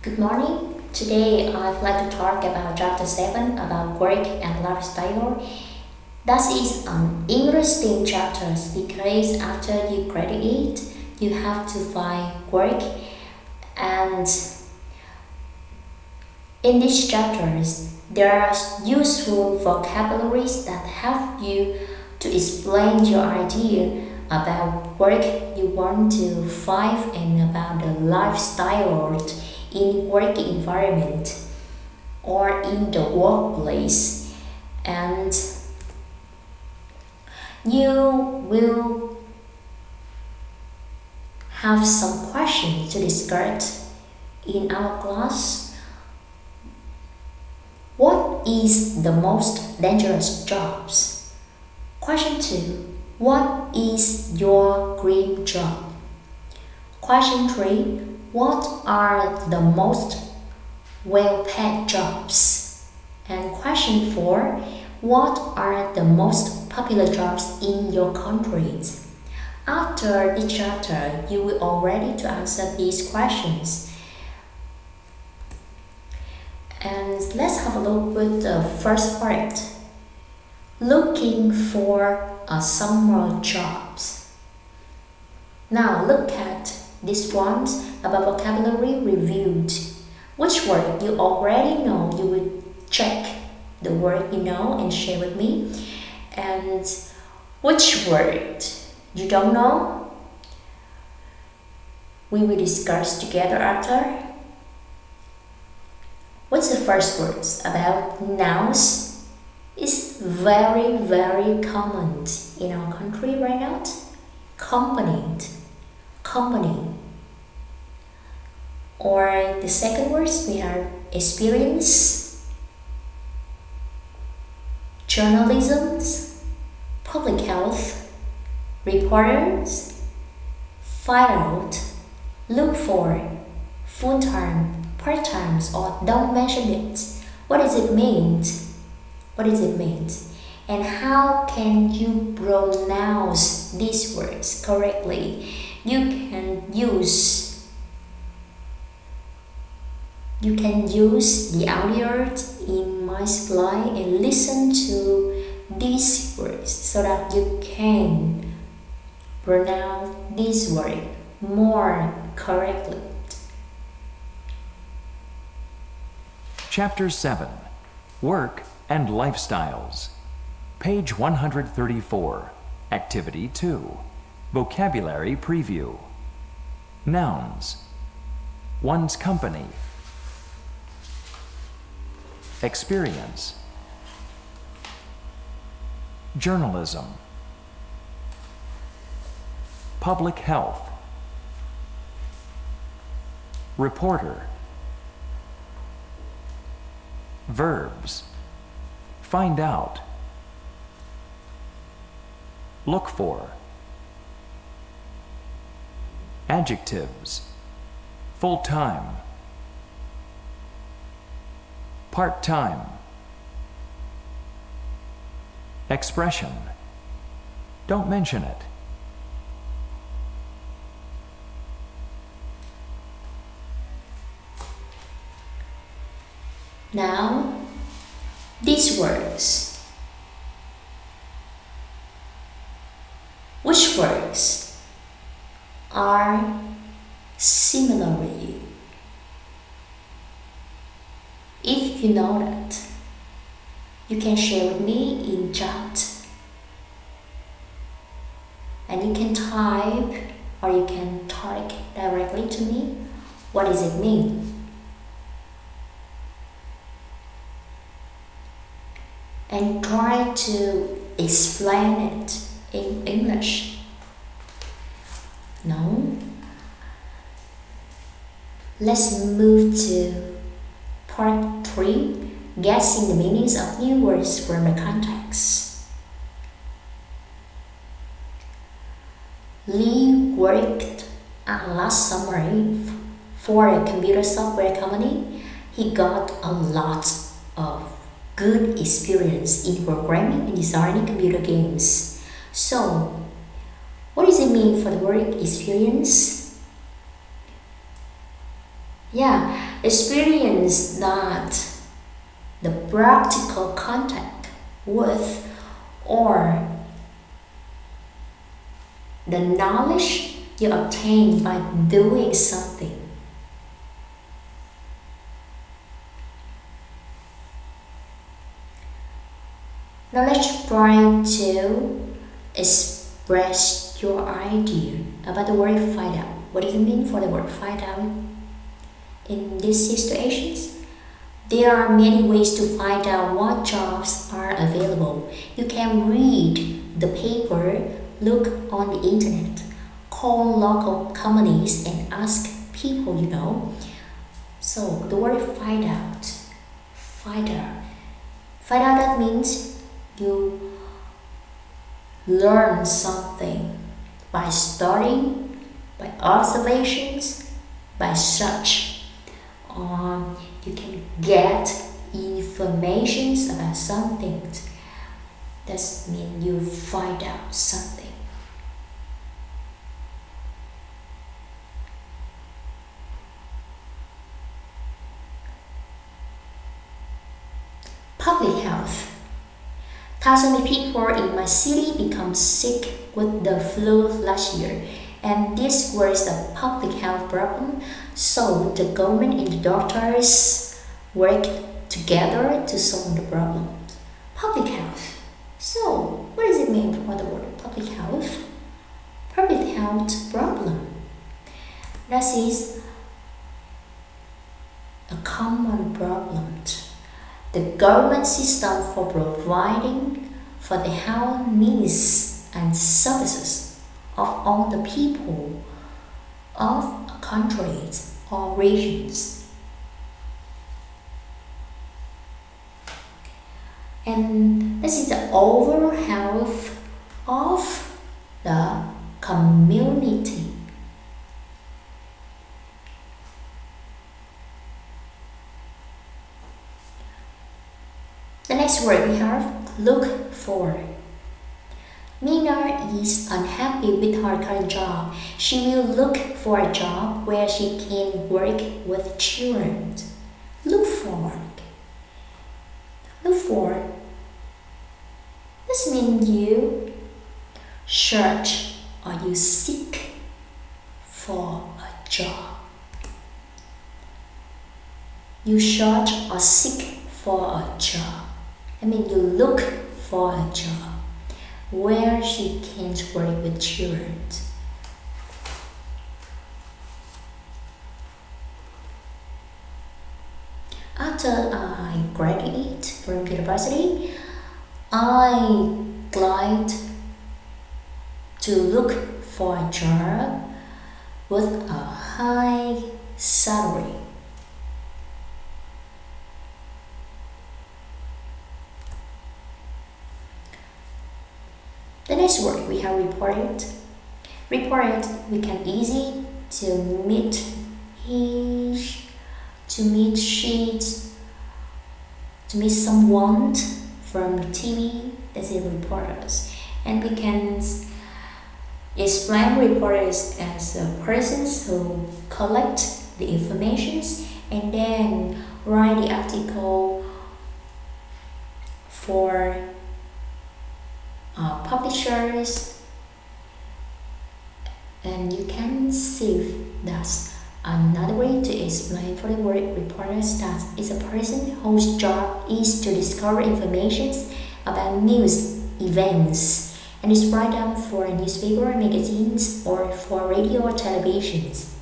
Good morning. Today I'd like to talk about chapter 7 about work and lifestyle. That is an interesting chapter because after you graduate, you have to find work, and in these chapters there are useful vocabularies that help you to explain your idea about work you want to find and about the lifestyle in work environment or in the workplace, and you will have some questions to discuss in our class. What is the most dangerous jobs? Question 2. What is your dream job? Question 3. What are the most well-paid jobs? And question 4. What are the most popular jobs in your countries? After this chapter, you will all ready to answer these questions. And let's have a look with the first part. Looking for a summer jobs. Now look at this one about vocabulary reviewed. Which word you already know, you will check the word you know and share with me. And which word you don't know, we will discuss together after. What's the first words about nouns? It's very common in our country right now. Company. Or the second words we have experience, journalism, public health, reporters, find out, look for, full-time, part-time, or don't mention it. What does it mean? And how can you pronounce these words correctly? You can use the audio in my slide and listen to these words so that you can pronounce this word more correctly. Chapter 7. Work and Lifestyles. Page 134. Activity 2. Vocabulary Preview. Nouns. One's company. Experience. Journalism. Public health. Reporter. Verbs. Find out. Look for. Adjectives. Full-time. Part-time. Expression. Don't mention it. Now, these words. Which words are similar with you? If you know that, you can share with me in chat. And you can type or you can talk directly to me. What does it mean? And try to explain it in English. No? Let's move to part 3, guessing the meanings of new words from the context. Lee worked last summer for a computer software company. He got a lot of good experience in programming and designing computer games. So, what does it mean for the word experience? Yeah, experience that the practical contact with or the knowledge you obtain by doing something. Now let's try to express your idea about the word find out. What does it mean for the word find out? In these situations, there are many ways to find out what jobs are available. You can read the paper, look on the internet, call local companies and ask people you know. So the word find out. Find out. Find out, that means you learn something by studying, by observations, by search. You can get information about something. That means you find out something. Public health. Thousands of people in my city became sick with the flu last year, and this was a public health problem. So the government and the doctors worked together to solve the problem. Public health. So what does it mean for the word public health? Public health problem. That is a common problem. The government system for providing for the health needs and services of all the people of countries or regions. And this is the overall health of the community. The next word we have, look for. Mina is unhappy with her current job. She will look for a job where she can work with children. Look for. Look for. This means you search or you seek for a job. You search or seek for a job. I mean, you look for a job where she can work with children. After I graduate from university, I glad to look for a job with a high salary. The next word we have reported. Reported, we can easy to meet sheets, to meet someone from TV, that's it, reporters. And we can explain reporters as persons who collect the informations and then write the article for publishers. And you can see that's another way to explain for the word reporters, that is a person whose job is to discover information about news events and is write them for newspaper, magazines, or for radio or televisions.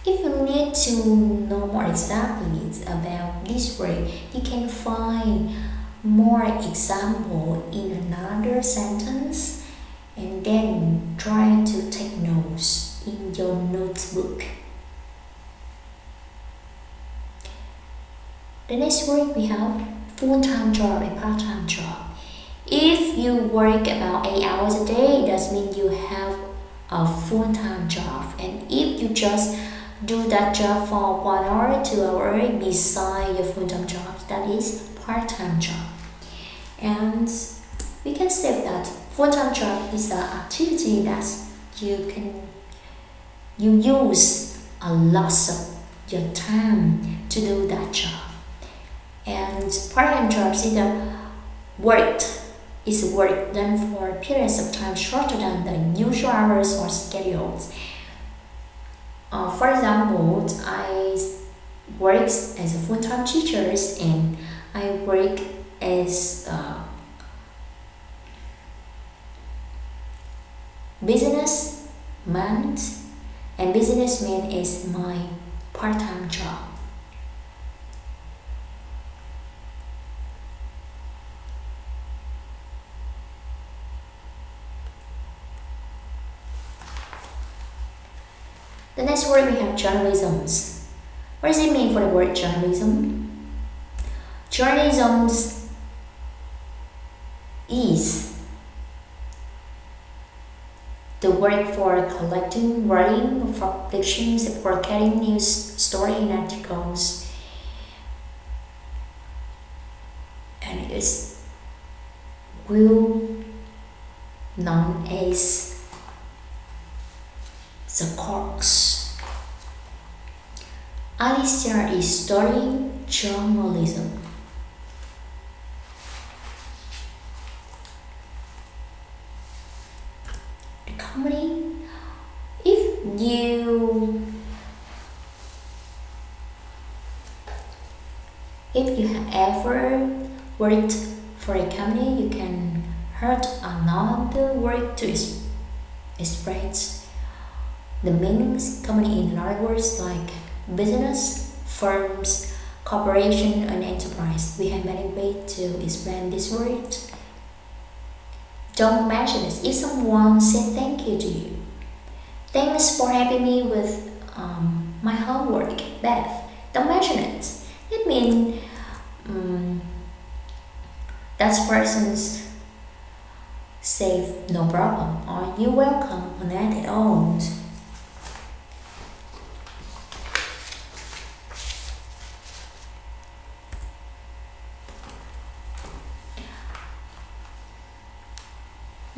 If you need to know more exactly about this word, you can find more example in another sentence and then try to take notes in your notebook. The next word we have full-time job and part-time job. If you work about 8 hours a day, that means you have a full-time job. And if you just do that job for 1 hour, 2 hours beside your full-time job, that is part-time job. And we can say that full-time job is an activity that you use a lot of your time to do that job. And part-time jobs work is work done for periods of time shorter than the usual hours or schedules. For example, I work as a full-time teacher and I work as a businessman, and businessman is my part-time job. The next word we have journalism. What does it mean for the word journalism? Journalism is the work for collecting, writing, fictions, broadcasting news, story, and articles, and it is well known as the course. Alicia is studying journalism. The company, if you have ever worked for a company, you can heard another word to express the meanings company in other words like business, firms, corporation, and enterprise. We have many ways to explain this word. Don't mention it. If someone said thank you to you, thanks for helping me with my homework, Beth. Don't mention it. It means that person's say no problem or you're welcome or not at all.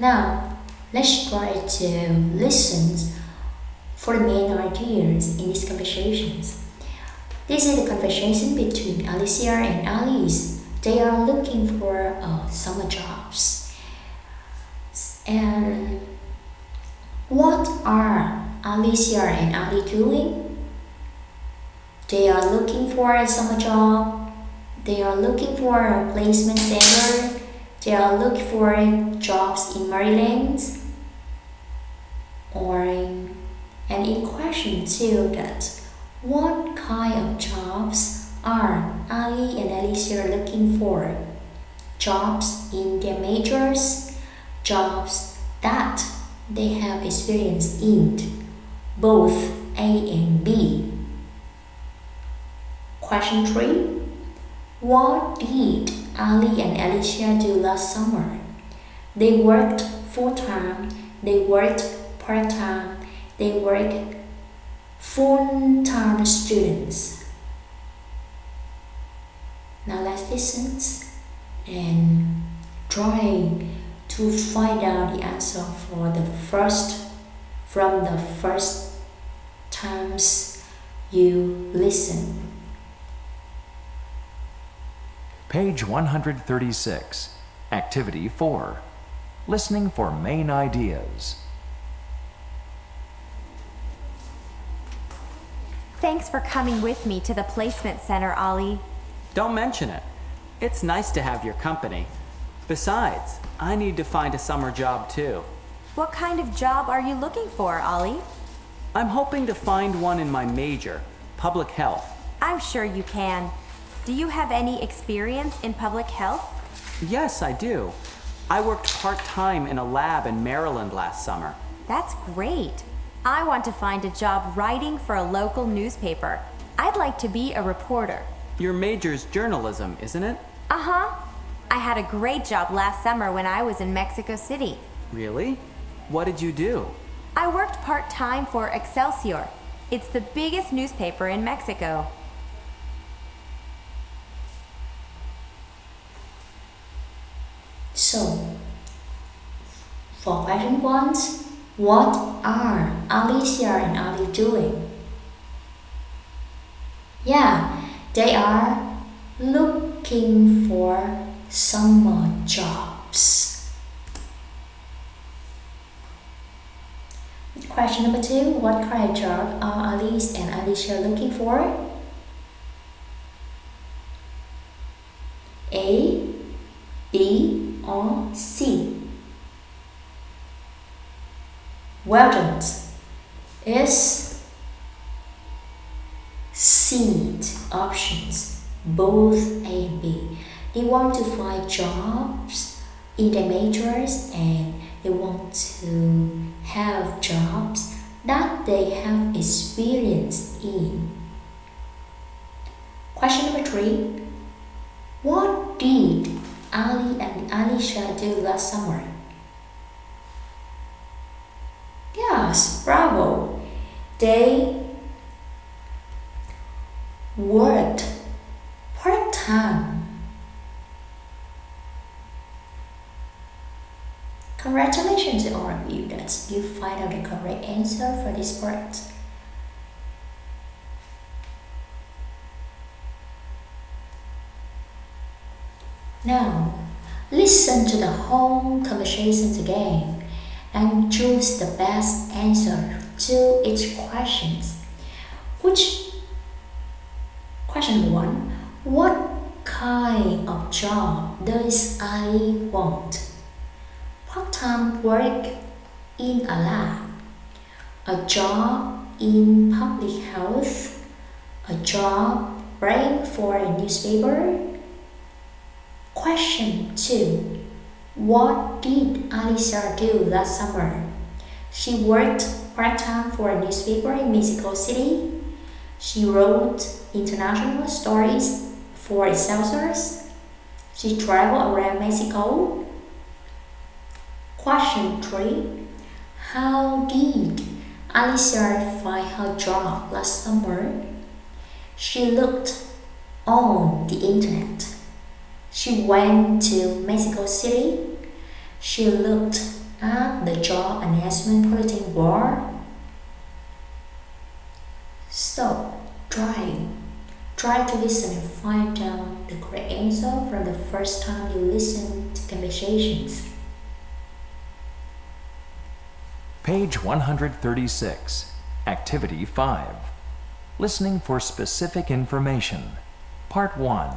Now, let's try to listen for the main ideas in these conversations. This is the conversation between Alicia and Alice. They are looking for summer jobs. And what are Alicia and Ali doing? They are looking for a summer job. They are looking for a placement center. They are looking for jobs in Maryland. And in question 2 that what kind of jobs are Ali and Alicia looking for? Jobs in their majors, jobs that they have experience in, both A and B. Question 3. What did Ali and Alicia do last summer? They worked full-time, they worked part-time, they worked full-time students. Now let's listen and try to find out the answer from the first times you listen. Page 136, Activity 4. Listening for main ideas. Thanks for coming with me to the placement center, Ollie. Don't mention it. It's nice to have your company. Besides, I need to find a summer job too. What kind of job are you looking for, Ollie? I'm hoping to find one in my major, public health. I'm sure you can. Do you have any experience in public health? Yes, I do. I worked part-time in a lab in Maryland last summer. That's great. I want to find a job writing for a local newspaper. I'd like to be a reporter. Your major's journalism, isn't it? Uh-huh. I had a great job last summer when I was in Mexico City. Really? What did you do? I worked part-time for Excelsior. It's the biggest newspaper in Mexico. So, for question 1, what are Alicia and Ali doing? Yeah, they are looking for summer jobs. Question number 2. What kind of job are Alice and Alicia looking for? A, B, or C? Well done. It's C options, both A and B. They want to find jobs in their majors and they want to have jobs that they have experience in. Question number 3. What did Ali and Alicia do last summer? Yes, bravo. They worked part-time. Congratulations to all of you that you find out the correct answer for this part. Now, listen to the whole conversations again and choose the best answer to each question. Question number 1. What kind of job does Ali want? Part-time work in a lab, a job in public health, a job writing for a newspaper. Question 2. What did Alicia do last summer? She worked part-time for a newspaper in Mexico City. She wrote international stories for Excelsior. She traveled around Mexico. Question 3. How did Alicia find her job last summer? She looked on the internet. She went to Mexico City. She looked at the job announcement bulletin board. Stop trying. Try to listen and find out the correct answer from the first time you listen to conversations. Page 136, Activity 5. Listening for specific information. Part 1.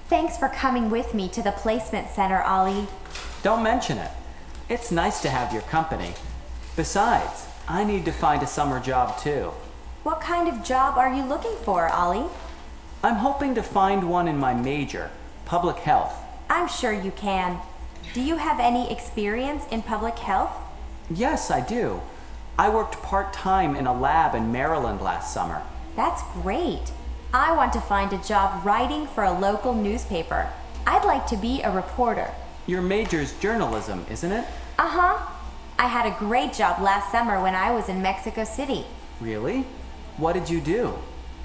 Thanks for coming with me to the placement center, Ollie. Don't mention it. It's nice to have your company. Besides, I need to find a summer job too. What kind of job are you looking for, Ollie? I'm hoping to find one in my major, public health. I'm sure you can. Do you have any experience in public health? Yes, I do. I worked part-time in a lab in Maryland last summer. That's great. I want to find a job writing for a local newspaper. I'd like to be a reporter. Your major's journalism, isn't it? Uh-huh. I had a great job last summer when I was in Mexico City. Really? What did you do?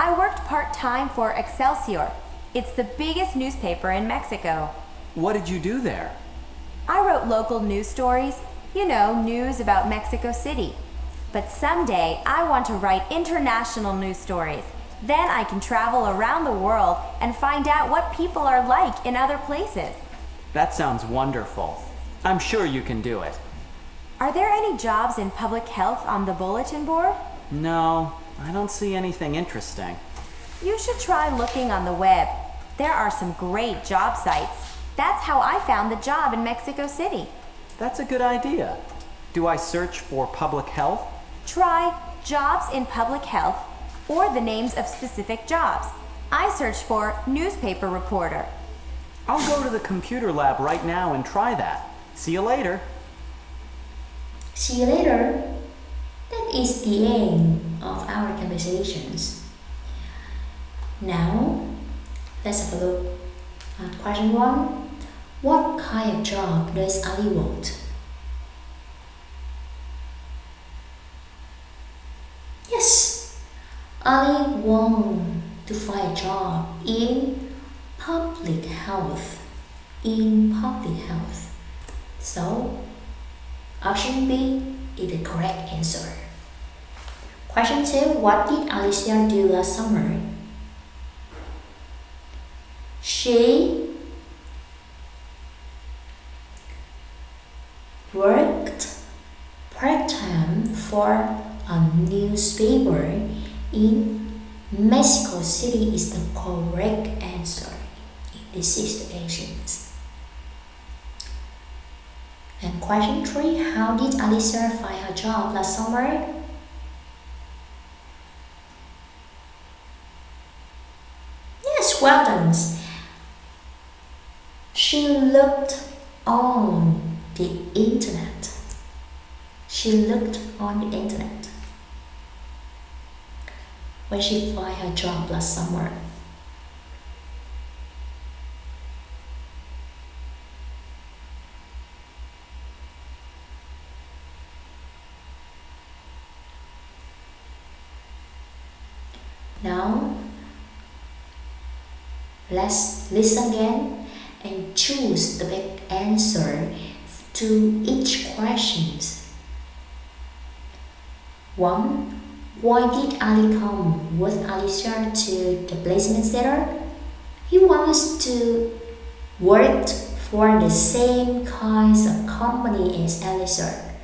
I worked part-time for Excelsior. It's the biggest newspaper in Mexico. What did you do there? I wrote local news stories, news about Mexico City. But someday I want to write international news stories. Then I can travel around the world and find out what people are like in other places. That sounds wonderful. I'm sure you can do it. Are there any jobs in public health on the bulletin board? No, I don't see anything interesting. You should try looking on the web. There are some great job sites. That's how I found the job in Mexico City. That's a good idea. Do I search for public health? Try jobs in public health or the names of specific jobs. I searched for newspaper reporter. I'll go to the computer lab right now and try that. See you later. See you later. That is the end of our conversations. Now, let's have a look at question 1. What kind of job does Ali want? Yes, Ali wants to find a job in public health. In public health. So, option B is the correct answer. Question 2. What did Alicia do last summer? She worked part-time for a newspaper in Mexico City is the correct answer in these situations. And question 3. How did Alicia find her job last summer? Yes, well done. She looked on the internet. She looked on the internet when she found her job last summer. Now, let's listen again and choose the best answer to each question. 1. Why did Ali come with Alicia to the placement center? He wants to work for the same kinds of company as Alicia,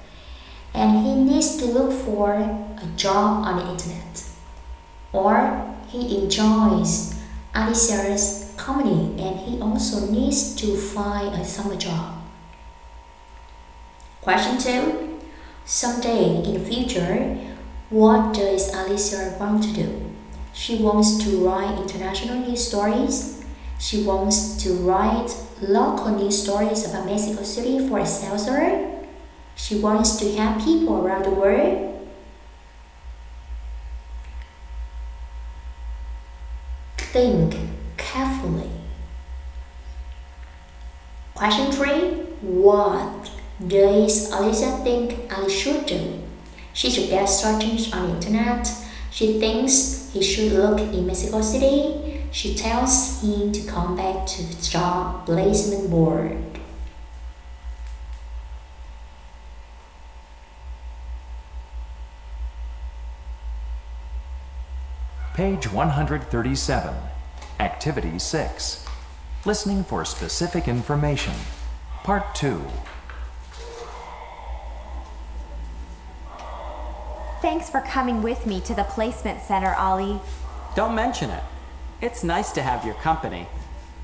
and he needs to look for a job on the internet. Or he enjoys Alicia's company and he also needs to find a summer job. Question 2. Someday in the future, what does Alicia want to do? She wants to write international news stories. She wants to write local news stories about Mexico City for Excelsior. She wants to help people around the world. Think carefully. Question 3. What does Alicia think Ali should do? She should get searching on the internet. She thinks he should look in Mexico City. She tells him to come back to the job placement board. Page 137, Activity 6. Listening for specific information. Part 2. Thanks for coming with me to the placement center, Ollie. Don't mention it. It's nice to have your company.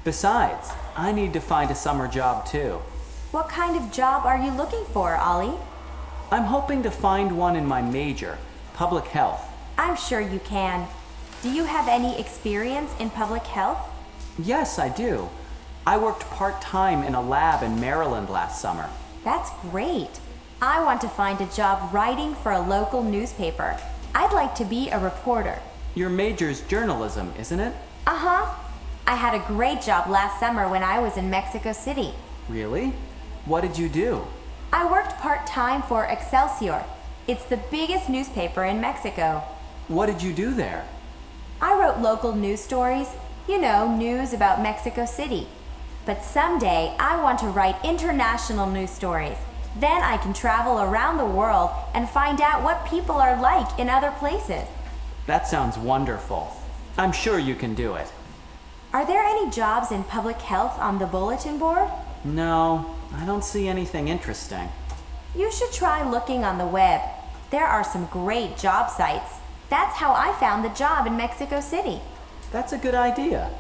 Besides, I need to find a summer job too. What kind of job are you looking for, Ollie? I'm hoping to find one in my major, public health. I'm sure you can. Do you have any experience in public health? Yes, I do. I worked part-time in a lab in Maryland last summer. That's great. I want to find a job writing for a local newspaper. I'd like to be a reporter. Your major's journalism, isn't it? Uh-huh. I had a great job last summer when I was in Mexico City. Really? What did you do? I worked part-time for Excelsior. It's the biggest newspaper in Mexico. What did you do there? I wrote local news stories, news about Mexico City. But someday I want to write international news stories. Then I can travel around the world and find out what people are like in other places. That sounds wonderful. I'm sure you can do it. Are there any jobs in public health on the bulletin board? No, I don't see anything interesting. You should try looking on the web. There are some great job sites. That's how I found the job in Mexico City. That's a good idea.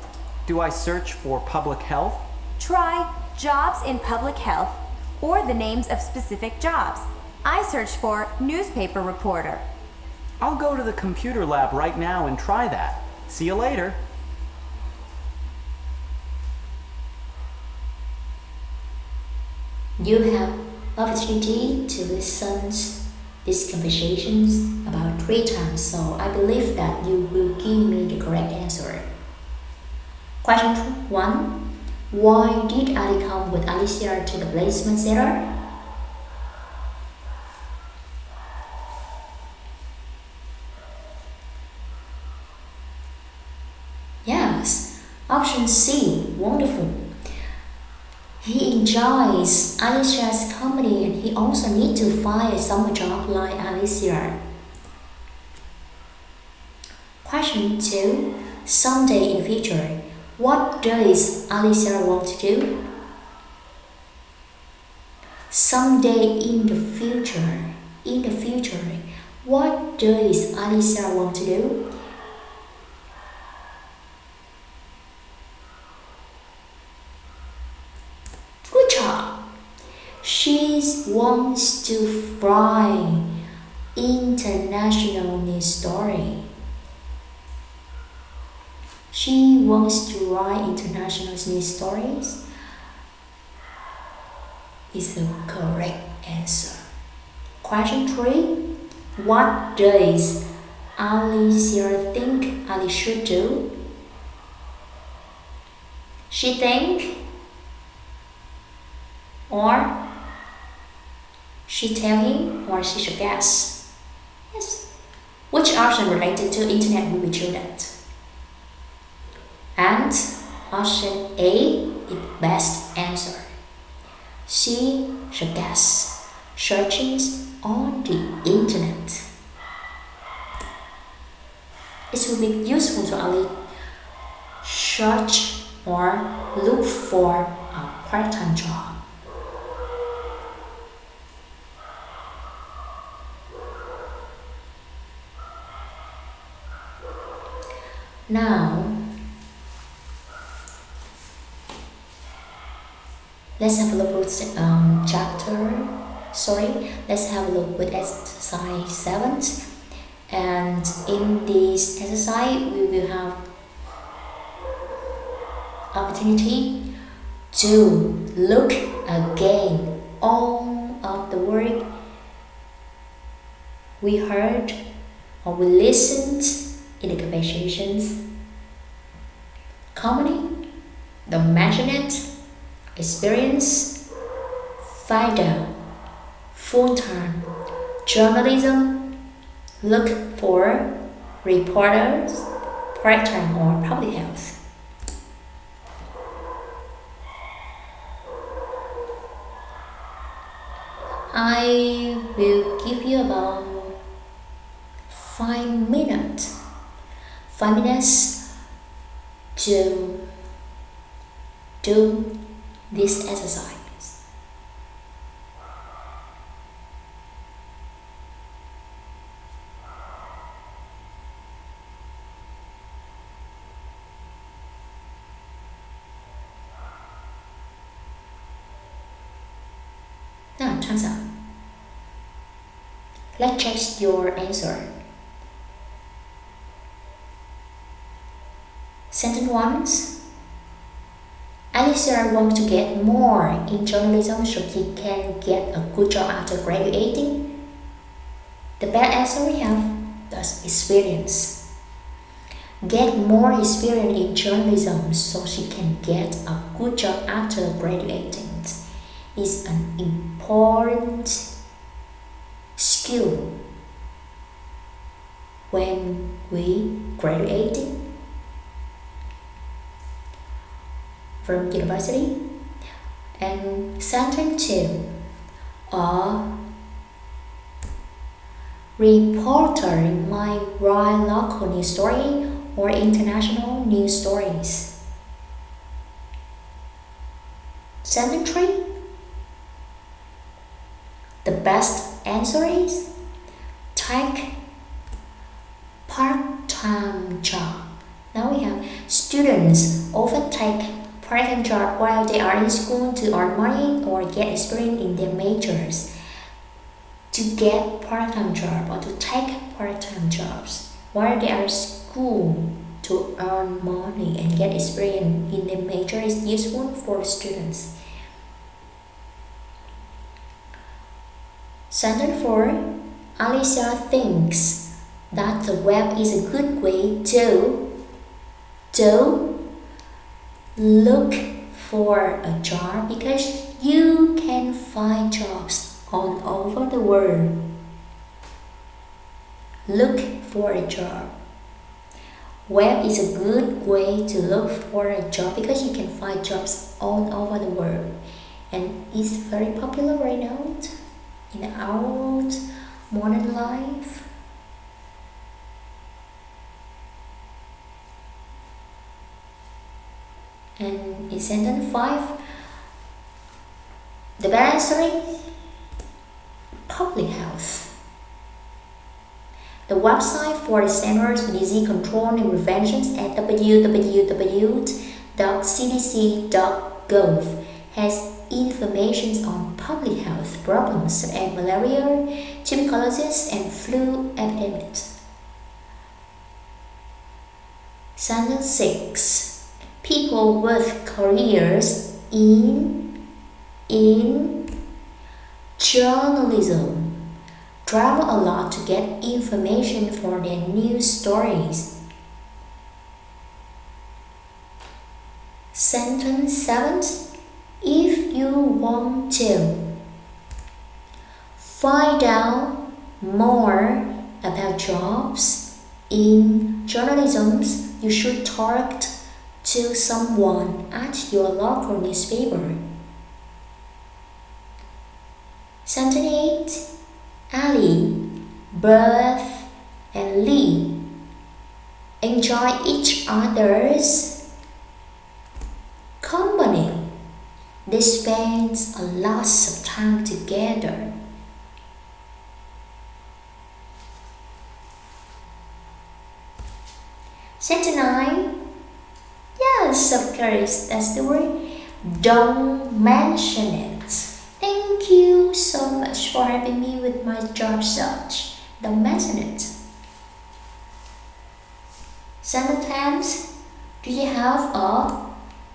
Do I search for public health? Try jobs in public health or the names of specific jobs. I searched for newspaper reporter. I'll go to the computer lab right now and try that. See you later. You have opportunity to listen these conversations about 3 times, so I believe that you will give me the correct answer. Question 1. Why did Ali come with Alicia to the placement center? Yes. Option C. Wonderful. He enjoys Alicia's company and he also needs to find a summer job like Alicia. Question 2. Someday in future. What does Alicia want to do? Someday in the future. In the future. What does Alicia want to do? Good job. She wants to write international news story. She wants to write international news stories. Is the correct answer. Question 3. What does Alicia think Ali should do? She think or she tell him or she should guess. Yes. Which option related to internet will we choose that? And option A is best answer. She should guess. Searching on the internet. It will be useful to Ali search or look for a part-time job. Now, let's have a look with let's have a look with exercise 7. And in this exercise, we will have opportunity to look again all of the word we heard or we listened in the conversations. Company, don't mention it. Experience, find out, full-time, journalism, look for, reporters, part-time or public health. I will give you about 5 minutes. 5 minutes to do this exercise. Now, time's up. Let's check your answer. Sentence 1. Alicia wants to get more in journalism so he can get a good job after graduating. The best answer we have is experience. Get more experience in journalism so she can get a good job after graduating. Is an important skill when we graduating from university. And sentence 2. A reporter might write local news story or international news stories. Sentence 3. The best answer is take part-time job. Now we have students often take part-time job while they are in school to earn money or get experience in their majors. To get part-time job or to take part-time jobs while they are in school to earn money and get experience in their major is useful for students. Sentence 4. Alicia thinks that the web is a good way to look for a job because you can find jobs all over the world. Look for a job. Web is a good way to look for a job because you can find jobs all over the world, and it's very popular right now in our world, modern life. And in sentence 5, the best answer is public health. The website for the Centers for Disease Control and Prevention at www.cdc.gov has information on public health problems such as malaria, tuberculosis, and flu epidemics. Sentence 6. People with careers in journalism travel a lot to get information for their news stories. Sentence 7. If you want to find out more about jobs in journalism, you should talk to someone at your local newspaper. Sentence 8. Ali, Beth, and Lee enjoy each other's company. They spend a lot of time together. Sentence 9. Yes, of course, that's the word. Don't mention it. Thank you so much for helping me with my job search. Don't mention it. Sentence 10. Do you have a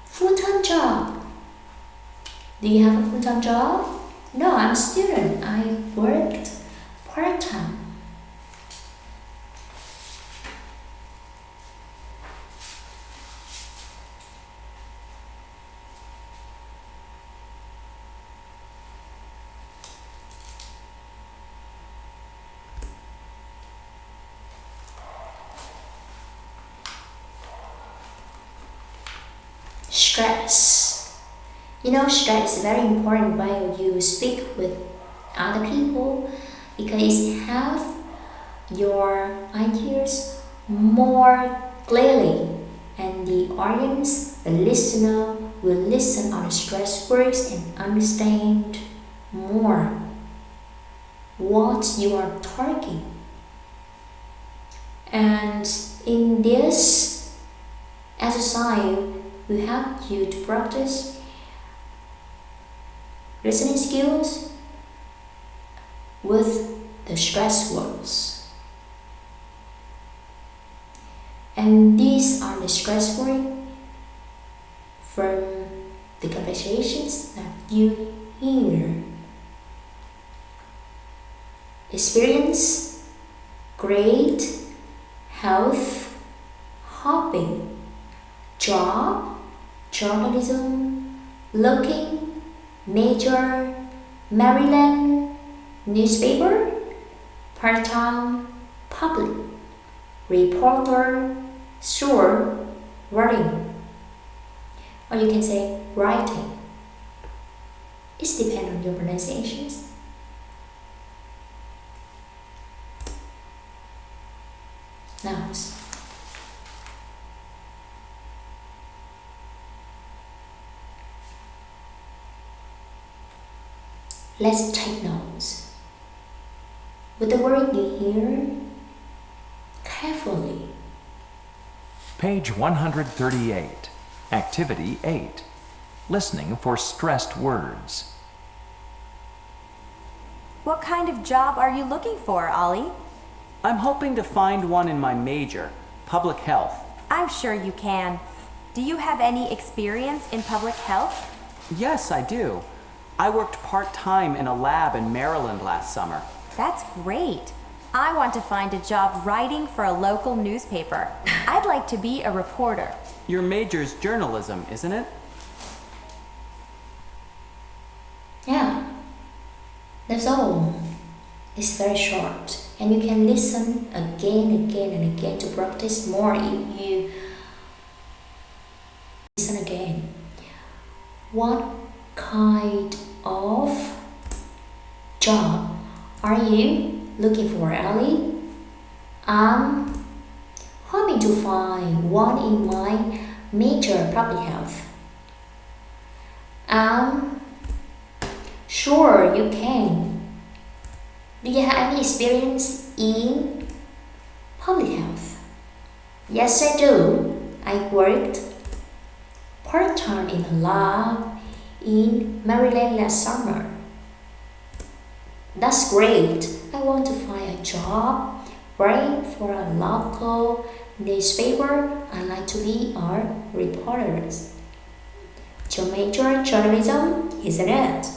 full-time job? Do you have a full-time job? No, I'm a student. I worked part-time. Stress. You know, stress is very important while you speak with other people because it helps your ideas more clearly, and the audience, the listener, will listen on the stress words and understand more what you are talking. And in this exercise, we help you to practice listening skills with the stress words. And these are the stress words from the conversations that you hear. Experience, great, health, hopping, job, journalism, looking, major, Maryland, newspaper, part-time, public, reporter, sure, writing. Or you can say writing. It depends on your pronunciations. Nouns. Let's take notes. With the word you hear, carefully. Page 138. Activity 8. Listening for stressed words. What kind of job are you looking for, Ollie? I'm hoping to find one in my major, public health. I'm sure you can. Do you have any experience in public health? Yes, I do. I worked part-time in a lab in Maryland last summer. That's great. I want to find a job writing for a local newspaper. I'd like to be a reporter. Your major's journalism, isn't it? Yeah, that's all. It's very short, and you can listen again and again to practice more if you listen again. What kind of job are you looking for, Ellie? I'm hoping to find one in my major public health. Sure you can. Do you have any experience in public health? Yes, I do. I worked part-time in a lab in Maryland last summer. That's great. I want to find a job writing for a local newspaper. I like to be a reporter. Your major journalism, isn't it?